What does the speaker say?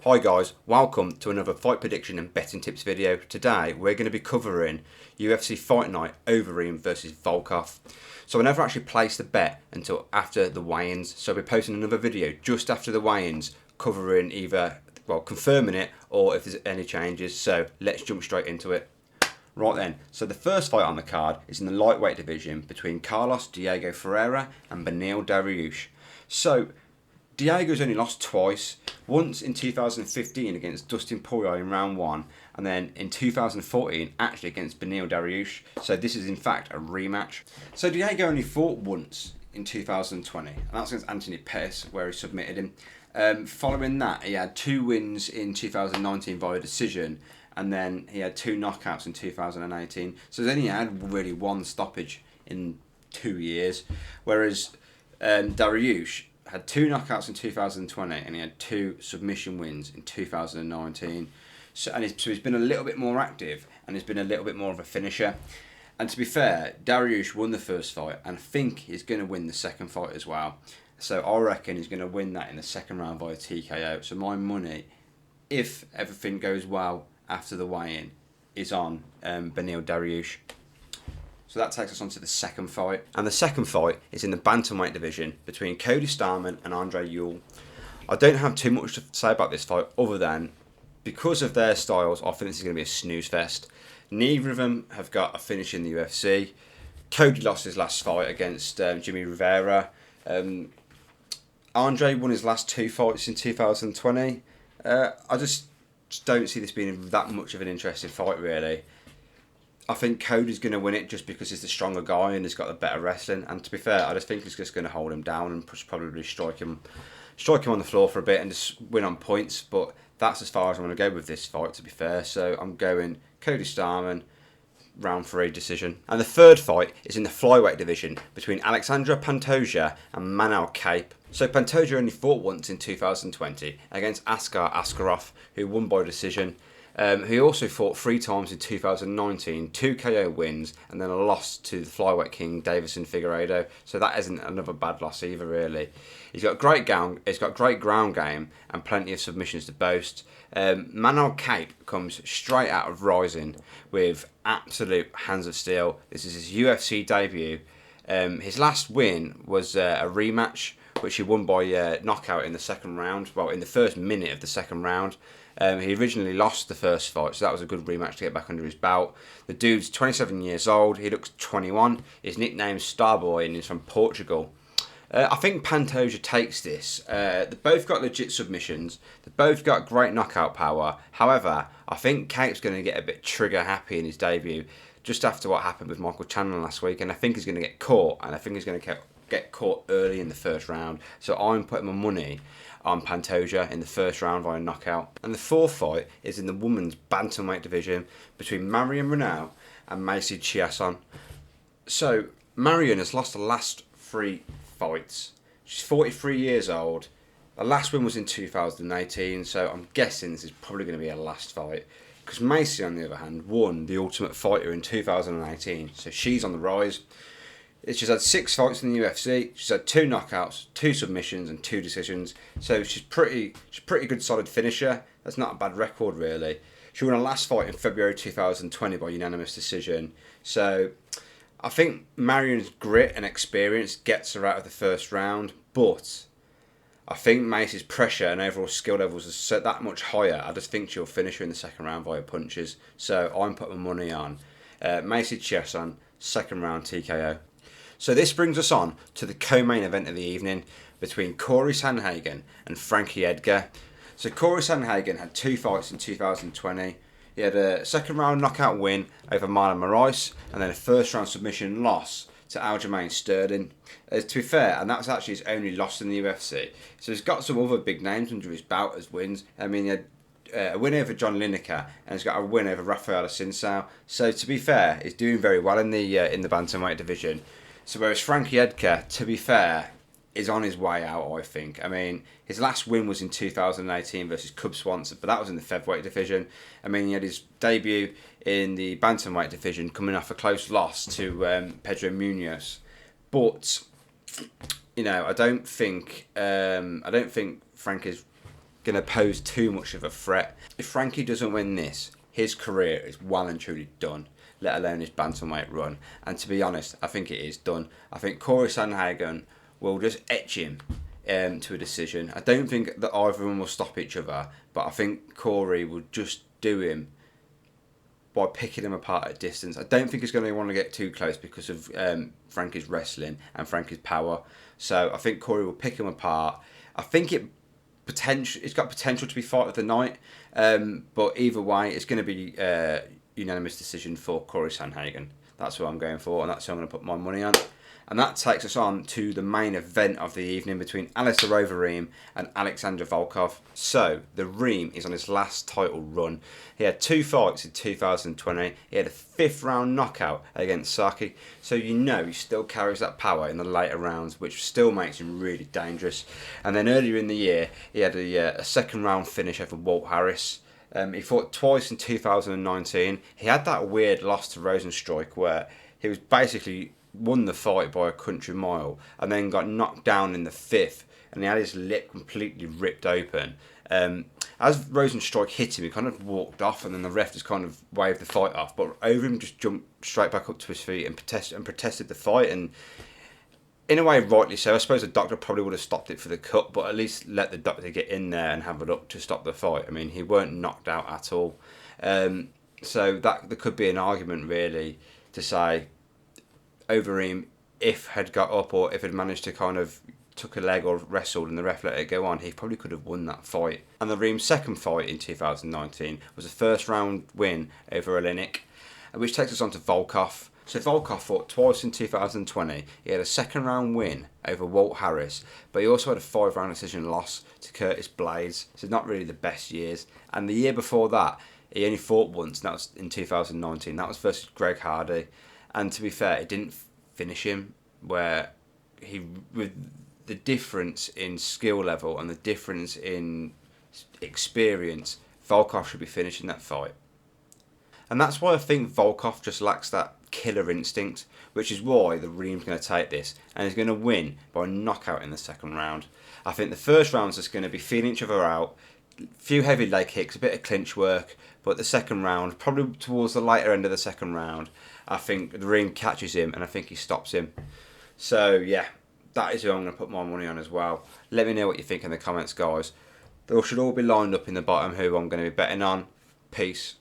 Hi guys, welcome to another fight prediction and betting tips video. Today we're going to be covering UFC Fight Night Overeem versus Volkov. So I never actually placed the bet until after the weigh-ins, so I'll be posting another video just after the weigh-ins covering either, well, confirming it or if there's any changes. So let's jump straight into it. Right then, so the first fight on the card is in the lightweight division between Carlos Diego Ferreira and Beneil Dariush. So Diego's only lost twice, once in 2015 against Dustin Poirier in round 1, and then in 2014 actually against Beneil Dariush. So this is in fact a rematch. So Diego only fought once in 2020, and that's against Anthony Pettis, where he submitted him. Following that, he had 2 wins in 2019 via decision, and then he had 2 knockouts in 2018. So he's only had really 1 stoppage in 2 years, whereas Dariush had 2 knockouts in 2020 and he had 2 submission wins in 2019. So he's been a little bit more active and he's been a little bit more of a finisher. And to be fair, Dariush won the first fight and I think he's going to win the second fight as well. So I reckon he's going to win that in the second round via TKO. So my money, if everything goes well after the weigh-in, is on Beneil Dariush. So that takes us on to the second fight. And the second fight is in the bantamweight division between Cody Starman and Andre Ewell. I don't have too much to say about this fight other than because of their styles, I think this is going to be a snooze fest. Neither of them have got a finish in the UFC. Cody lost his last fight against Jimmy Rivera. Andre won his last 2 fights in 2020. I just don't see this being that much of an interesting fight, really. I think Cody's going to win it just because he's the stronger guy and he's got the better wrestling. And to be fair, I just think he's just going to hold him down and probably strike him on the floor for a bit and just win on points. But that's as far as I'm going to go with this fight, to be fair. So I'm going Cody Starman, round 3 decision. And the third fight is in the flyweight division between Alexandra Pantoja and Manel Kape. So Pantoja only fought once in 2020 against Askar Askarov, who won by decision. He also fought 3 times in 2019, 2 KO wins, and then a loss to the flyweight king Davison Figueiredo. So that isn't another bad loss either, really. He's got great ground game and plenty of submissions to boast. Manel Kape comes straight out of Rising with absolute hands of steel. This is his UFC debut. His last win was a rematch, which he won by knockout in the second round. Well, in the first minute of the second round. He originally lost the first fight, so that was a good rematch to get back under his belt. The dude's 27 years old. He looks 21. His nickname's Starboy and he's from Portugal. I think Pantoja takes this. They've both got legit submissions. They've both got great knockout power. However, I think Kate's going to get a bit trigger happy in his debut just after what happened with Michael Chandler last week, and I think he's going to get caught, and I think he's going to get caught early in the first round. So I'm putting my money on Pantoja in the first round via knockout. And the fourth fight is in the women's bantamweight division between Marion Renaud and Macy Chiasson. So Marion has lost the last 3 fights. She's 43 years old. The last win was in 2018, so I'm guessing this is probably going to be her last fight. Because Macy, on the other hand, won the Ultimate Fighter in 2018, so she's on the rise. She's had 6 fights in the UFC. She's had 2 knockouts, 2 submissions, and 2 decisions. So she's pretty good, solid finisher. That's not a bad record, really. She won her last fight in February 2020 by unanimous decision. So I think Marion's grit and experience gets her out of the first round, but I think Macy's pressure and overall skill levels are set that much higher. I just think she'll finish her in the second round via punches. So I'm putting my money on Macy Chiasson, second round TKO. So this brings us on to the co-main event of the evening between Corey Sandhagen and Frankie Edgar. So Corey Sandhagen had 2 fights in 2020. He had a second round knockout win over Marlon Moraes and then a first round submission loss to Aljamain Sterling. To be fair, and that's actually his only loss in the UFC. So he's got some other big names under his belt as wins. I mean, he had a win over John Lineker and he's got a win over Rafael Assunção. So to be fair, he's doing very well in the bantamweight division. So whereas Frankie Edgar, to be fair, is on his way out, I think. I mean, his last win was in 2018 versus Cub Swanson, but that was in the featherweight division. I mean, he had his debut in the bantamweight division, coming off a close loss to Pedro Munoz. But I don't think Frank is going to pose too much of a threat. If Frankie doesn't win this, his career is well and truly done, let alone his bantamweight run. And to be honest, I think it is done. I think Corey Sandhagen will just etch him to a decision. I don't think that either of them will stop each other, but I think Corey will just do him by picking him apart at distance. I don't think he's going to want to get too close because of Frankie's wrestling and Frankie's power. So I think Corey will pick him apart. I think it's got potential to be fight of the night, but either way, it's going to be unanimous decision for Corey Sandhagen. That's what I'm going for, and that's who I'm going to put my money on. And that takes us on to the main event of the evening between Alistair Overeem and Alexander Volkov. So, the Reem is on his last title run. He had 2 fights in 2020. He had a 5th round knockout against Saki. So you know he still carries that power in the later rounds, which still makes him really dangerous. And then earlier in the year, he had a 2nd round finish over Walt Harris. He fought twice in 2019. He had that weird loss to Rosenstruik where he was basically won the fight by a country mile and then got knocked down in the 5th, and he had his lip completely ripped open. As Rosenstruik hit him, he kind of walked off, and then the ref just kind of waved the fight off, but Overeem just jumped straight back up to his feet and protested the fight, and in a way rightly so. I suppose the doctor probably would have stopped it for the cut, but at least let the doctor get in there and have a look to stop the fight. I mean, he weren't knocked out at all. So that there could be an argument really to say Overeem, if had got up or if had managed to kind of took a leg or wrestled and the ref let it go on, he probably could have won that fight. And the Reem's 2nd fight in 2019 was a 1st round win over Olenek, which takes us on to Volkov. So Volkov fought twice in 2020. He had a 2nd round win over Walt Harris, but he also had a 5th round decision loss to Curtis Blades. So not really the best years. And the year before that, he only fought once, and that was in 2019. That was versus Greg Hardy. And to be fair, it didn't finish him, where with the difference in skill level and the difference in experience, Volkov should be finishing that fight. And that's why I think Volkov just lacks that killer instinct, which is why the Reem's going to take this and he's going to win by a knockout in the 2nd round. I think the 1st round's just going to be feeling each other out, few heavy leg kicks, a bit of clinch work, but the 2nd round, probably towards the later end of the 2nd round, I think the Reem catches him and I think he stops him. So yeah, that is who I'm going to put my money on as well. Let me know what you think in the comments, guys. They should all be lined up in the bottom who I'm going to be betting on. Peace.